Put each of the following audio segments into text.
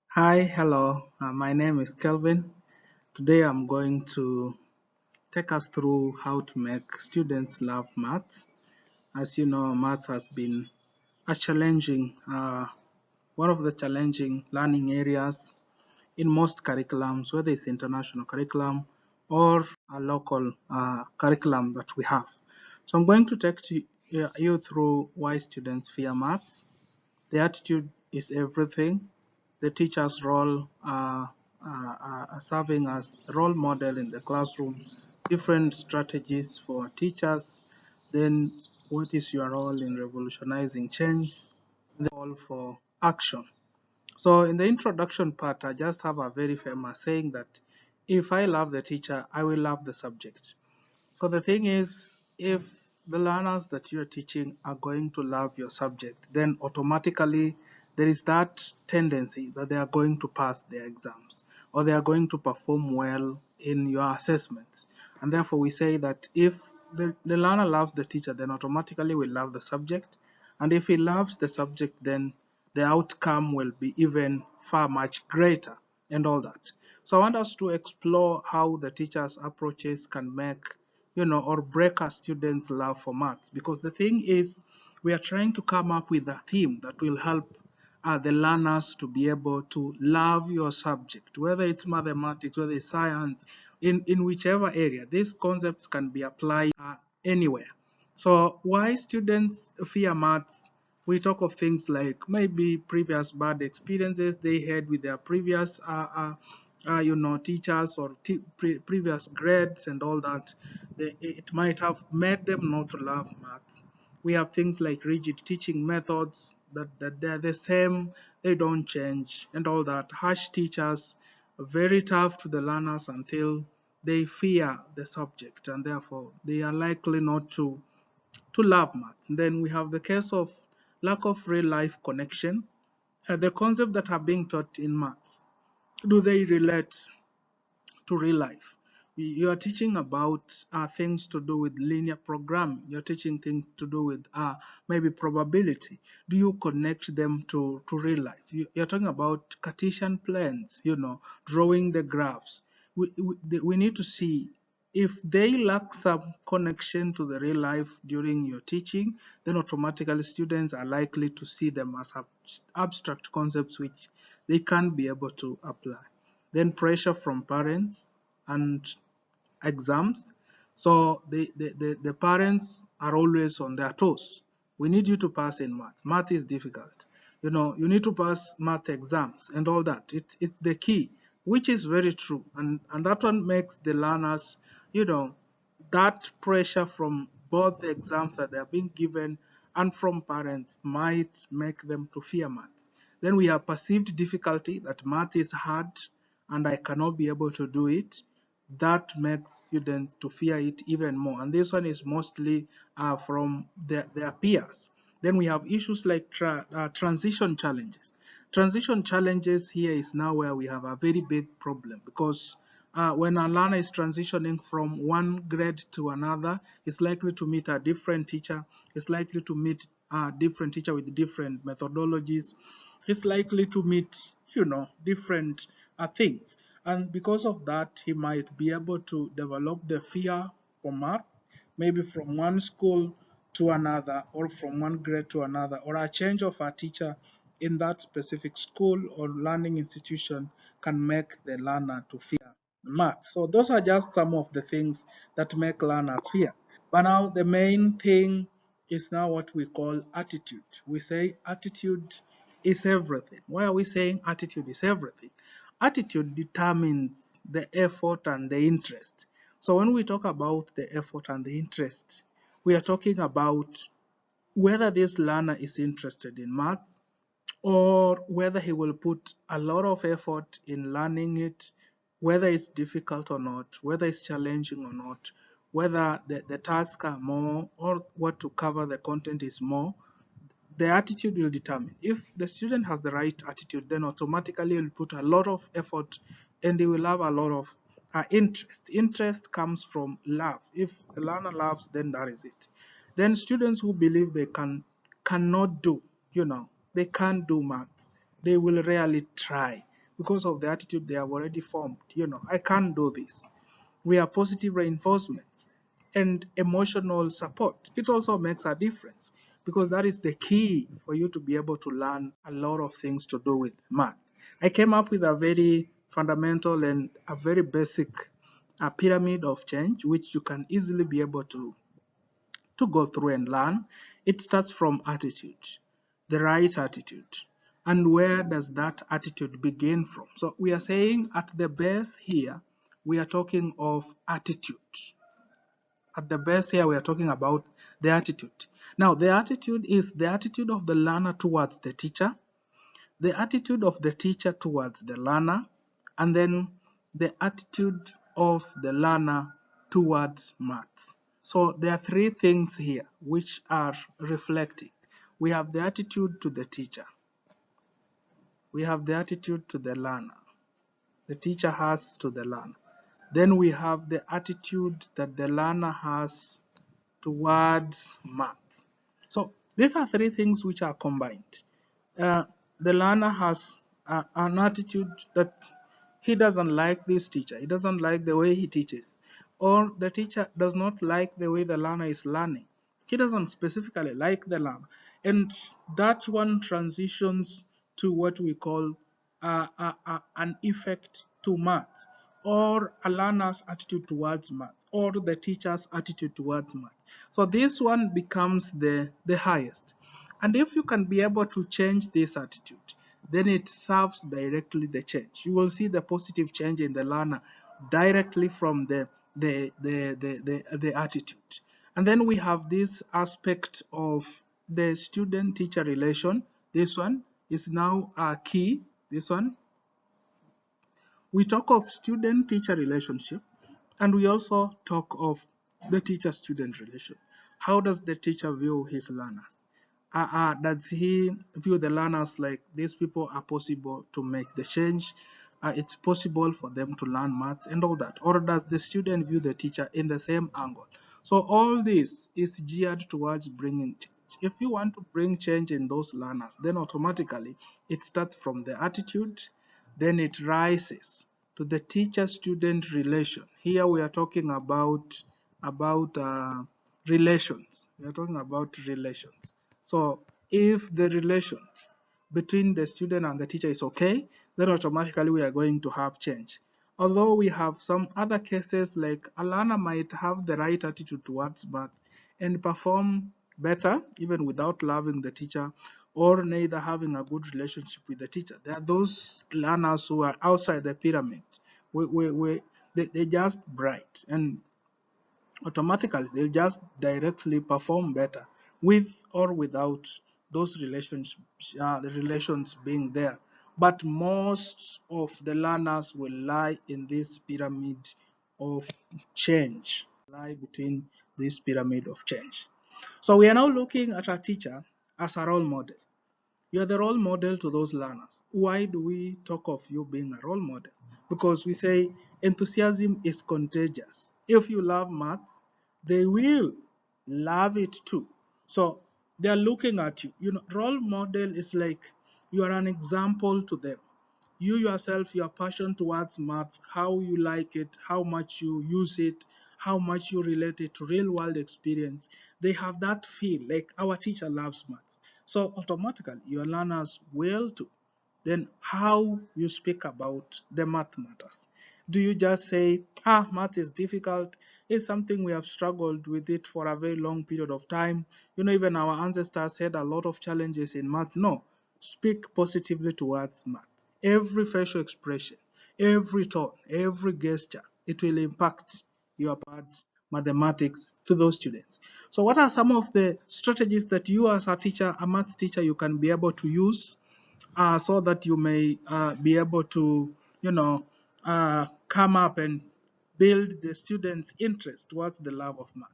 Hi, hello. My name is Kelvin. Today I'm going to take us through how to make students love math. As you know, math has been a one of the challenging learning areas in most curriculums, whether it's international curriculum or a local curriculum that we have. So I'm going to you through why students fear math. The attitude is everything. The teacher's role serving as role model in the classroom, different strategies for teachers, then what is your role in revolutionizing change, the call for action. So in the introduction part, I just have a very famous saying that if I love the teacher, I will love the subject. So the thing is, if the learners that you're teaching are going to love your subject, then automatically there is that tendency that they are going to pass their exams or they are going to perform well in your assessments. And therefore, we say that if the learner loves the teacher, then automatically will love the subject. And if he loves the subject, then the outcome will be even far much greater and all that. So I want us to explore how the teacher's approaches can make, or break our students' love for maths. Because the thing is, we are trying to come up with a theme that will help the learners to be able to love your subject, whether it's mathematics, whether it's science, in whichever area. These concepts can be applied anywhere. So why students fear maths? We talk of things like maybe previous bad experiences they had with their previous teachers or previous grades and all that. It might have made them not to love maths. We have things like rigid teaching methods that they're the same, they don't change and all that. Harsh teachers, very tough to the learners until they fear the subject and therefore they are likely not to love math. And then we have the case of lack of real life connection. The concepts that are being taught in math, do they relate to real life? You are teaching about things to do with linear programming. You're teaching things to do with maybe probability. Do you connect them to real life? You're talking about Cartesian planes, drawing the graphs. We need to see if they lack some connection to the real life during your teaching, then automatically students are likely to see them as abstract concepts which they can't be able to apply. Then pressure from parents and exams. So the parents are always on their toes. We need you to pass in math. Math is difficult. You need to pass math exams and all that. It's the key, which is very true. And that one makes the learners, you know, that pressure from both the exams that they are being given and from parents might make them to fear maths. Then we have perceived difficulty that math is hard and I cannot be able to do it. That makes students to fear it even more. And this one is mostly from their peers. Then we have issues like transition challenges. Transition challenges here is now where we have a very big problem because when a learner is transitioning from one grade to another, is likely to meet a different teacher, is likely to meet a different teacher with different methodologies, is likely to meet, different things. And because of that, he might be able to develop the fear for math, maybe from one school to another, or from one grade to another, or a change of a teacher in that specific school or learning institution can make the learner to fear math. So those are just some of the things that make learners fear. But now the main thing is now what we call attitude. We say attitude is everything. Why are we saying attitude is everything? Attitude determines the effort and the interest. So when we talk about the effort and the interest, we are talking about whether this learner is interested in maths or whether he will put a lot of effort in learning it, whether it's difficult or not, whether it's challenging or not, whether the tasks are more or what to cover the content is more. The attitude will determine. If the student has the right attitude, then automatically he will put a lot of effort and they will have a lot of interest. Interest comes from love. If the learner loves, then that is it. Then students who believe they cannot do, they can't do maths, they will rarely try. because of the attitude they have already formed. I can't do this. We have positive reinforcements and emotional support. It also makes a difference because that is the key for you to be able to learn a lot of things to do with math. I came up with a very fundamental and a very basic pyramid of change, which you can easily be able to go through and learn. It starts from attitude, the right attitude. And where does that attitude begin from? So we are saying at the base here, we are talking of attitude. At the base here, we are talking about the attitude. Now, the attitude is the attitude of the learner towards the teacher, the attitude of the teacher towards the learner, and then the attitude of the learner towards maths. So there are three things here which are reflecting. We have the attitude to the teacher. We have the attitude to the learner. The teacher has to the learner. Then we have the attitude that the learner has towards math. So these are three things which are combined. Uh, the learner has an attitude that he doesn't like this teacher. He doesn't like the way he teaches. Or the teacher does not like the way the learner is learning. He doesn't specifically like the learner. And that one transitions to what we call an effect to math, or a learner's attitude towards math, or the teacher's attitude towards math. So this one becomes the highest. And if you can be able to change this attitude, then it serves directly the change. You will see the positive change in the learner directly from the attitude. And then we have this aspect of the student-teacher relation. This one is now a key. This one, we talk of student-teacher relationship, and we also talk of the teacher-student relation. How does the teacher view his learners? Does he view the learners like these people are possible to make the change? It's possible for them to learn maths and all that. Or does the student view the teacher in the same angle? So all this is geared towards bringing change. If you want to bring change in those learners, then automatically it starts from the attitude, then it rises to the teacher-student relation. Here we are talking about relations. We are talking about relations. So if the relations between the student and the teacher is okay, then automatically we are going to have change. Although we have some other cases like a learner might have the right attitude towards math and perform better even without loving the teacher, or neither having a good relationship with the teacher. There are those learners who are outside the pyramid. They're just bright, and automatically they'll just directly perform better with or without those the relations being there. But most of the learners will lie in this pyramid of change, lie between this pyramid of change. So we are now looking at a teacher as a role model. You are the role model to those learners. Why do we talk of you being a role model? Because we say enthusiasm is contagious. If you love math, they will love it too. So they are looking at you. Role model is like you are an example to them. You yourself, your passion towards math, how you like it, how much you use it, how much you relate it to real world experience. They have that feel like our teacher loves math. So automatically your learners will too. Then how you speak about the math matters. Do you just say, math is difficult, it's something we have struggled with it for a very long period of time. Even our ancestors had a lot of challenges in math. No, speak positively towards math. Every facial expression, every tone, every gesture, it will impact your parts mathematics to those students. So what are some of the strategies that you as a teacher, a math teacher, you can be able to use so that you may be able to, come up and build the students' interest towards the love of math?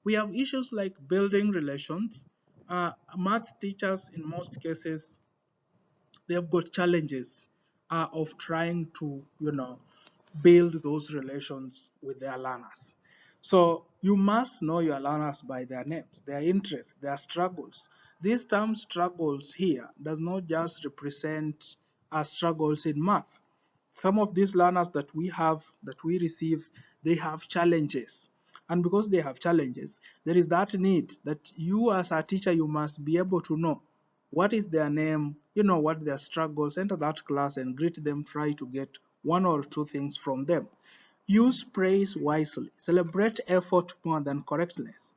We have issues like building relations. Math teachers, in most cases, they've got challenges of trying to, build those relations with their learners. So you must know your learners by their names, their interests, their struggles. These term struggles here does not just represent struggles in math. Some of these learners that we receive, they have challenges. And because they have challenges, there is that need that you as a teacher, you must be able to know what is their name, what their struggles, enter that class and greet them, try to get one or two things from them. Use praise wisely. Celebrate effort more than correctness.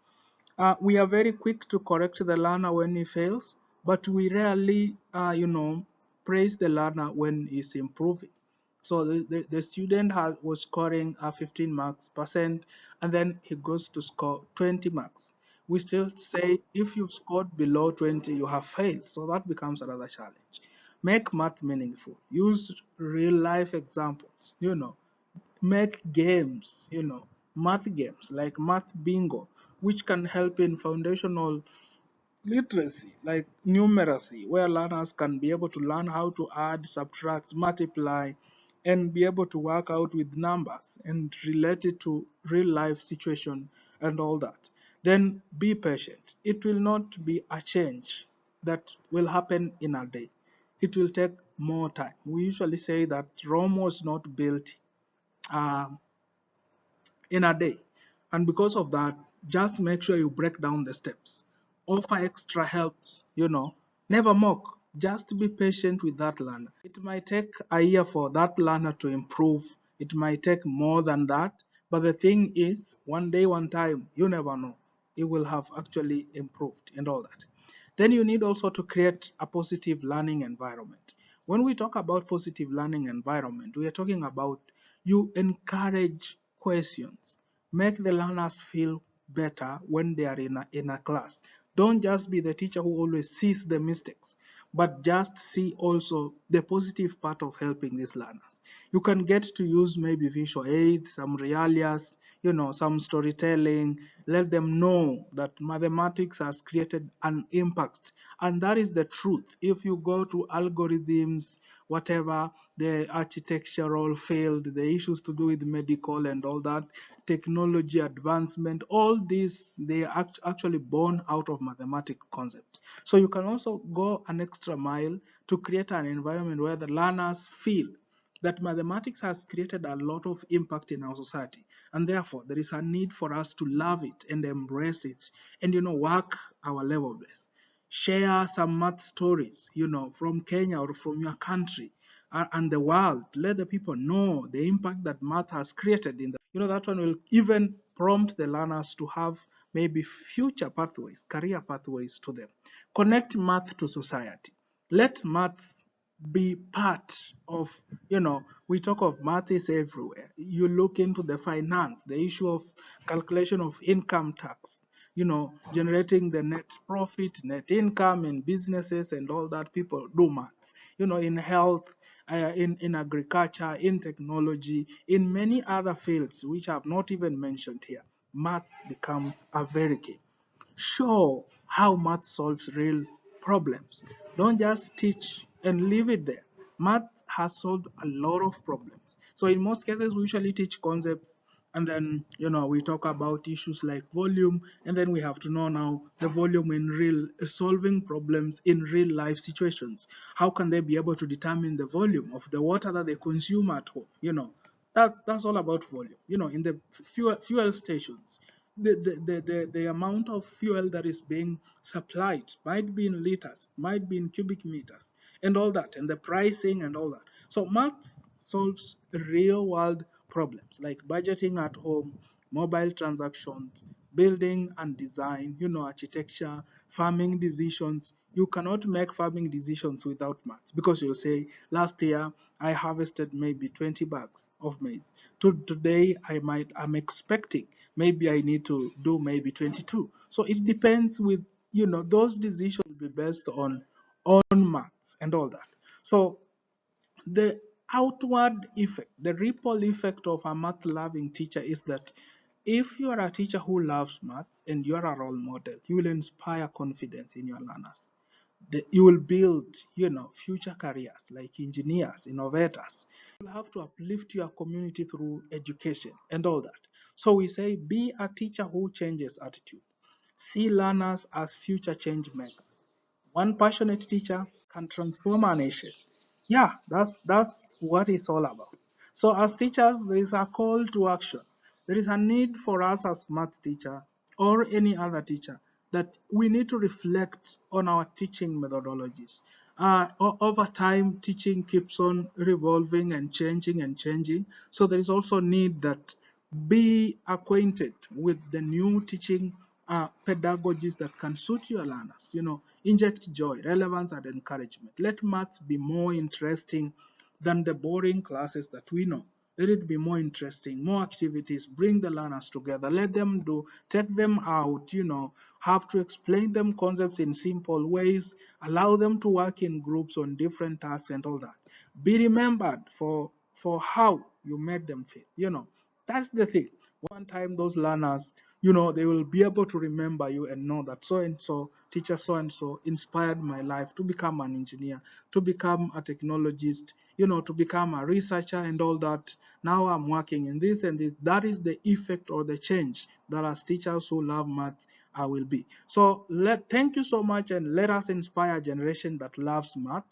We are very quick to correct the learner when he fails, but we rarely, praise the learner when he's improving. So the student was scoring 15 marks percent, and then he goes to score 20 marks. We still say if you've scored below 20, you have failed. So that becomes another challenge. Make math meaningful. Use real life examples. Make games, math games like math bingo, which can help in foundational literacy like numeracy, where learners can be able to learn how to add, subtract, multiply, and be able to work out with numbers and relate it to real life situation and all that. Then be patient. It will not be a change that will happen in a day. It will take more time. We usually say that Rome was not built um, in a day. And because of that, just make sure you break down the steps. Offer extra helps, never mock. Just be patient with that learner. It might take a year for that learner to improve. It might take more than that. But the thing is, one day, one time, you never know. It will have actually improved and all that. Then you need also to create a positive learning environment. When we talk about positive learning environment, we are talking about you encourage questions. Make the learners feel better when they are in a class. Don't just be the teacher who always sees the mistakes, but just see also the positive part of helping these learners. You can get to use maybe visual aids, some realias, some storytelling. Let them know that mathematics has created an impact. And that is the truth. If you go to algorithms, whatever, the architectural field, the issues to do with medical and all that, technology advancement, all these, they are actually born out of mathematical concepts. So you can also go an extra mile to create an environment where the learners feel that mathematics has created a lot of impact in our society, and therefore there is a need for us to love it and embrace it, and work our level best. Share some math stories, from Kenya or from your country and the world. Let the people know the impact that math has created in the, that one will even prompt the learners to have maybe future pathways, career pathways to them. Connect math to society. Let math be part of, we talk of math is everywhere. You look into the finance, the issue of calculation of income tax, generating the net profit, net income in businesses and all that, people do math, in health, in agriculture, in technology, in many other fields which I have not even mentioned here. Math becomes a very key. Show how math solves real problems. Don't just teach and leave it there. Math has solved a lot of problems. So in most cases, we usually teach concepts, and then we talk about issues like volume, and then we have to know now the volume in real solving problems in real life situations. How can they be able to determine the volume of the water that they consume at home? That's all about volume. In the fuel stations, the amount of fuel that is being supplied might be in liters, might be in cubic meters, and all that, and the pricing and all that. So math solves real world problems like budgeting at home, mobile transactions, building and design, architecture, farming decisions. You cannot make farming decisions without maths, because you'll say, last year I harvested maybe 20 bags of maize. Today I'm expecting maybe I need to do maybe 22. So it depends with, those decisions will be based on maths and all that. So the outward effect, the ripple effect of a math loving teacher is that if you are a teacher who loves maths and you are a role model, you will inspire confidence in your learners. You will build, future careers like engineers, innovators. You will have to uplift your community through education and all that. So we say, be a teacher who changes attitude. See learners as future change makers. One passionate teacher can transform a nation. Yeah, that's what it's all about. So as teachers, there is a call to action. There is a need for us as math teacher or any other teacher that we need to reflect on our teaching methodologies. Over time, teaching keeps on revolving and changing and changing. So there is also need that be acquainted with the new teaching pedagogies that can suit your learners. Inject joy, relevance, and encouragement. Let maths be more interesting than the boring classes that we know. Let it be more interesting, more activities, bring the learners together, let them do, take them out, have to explain them concepts in simple ways, allow them to work in groups on different tasks and all that. Be remembered for how you made them feel. That's the thing. One time those learners, they will be able to remember you and know that so and so, teacher so and so inspired my life to become an engineer, to become a technologist, to become a researcher and all that. Now I'm working in this and this. That is the effect or the change that as teachers who love math I will be. So thank you so much, and let us inspire a generation that loves math.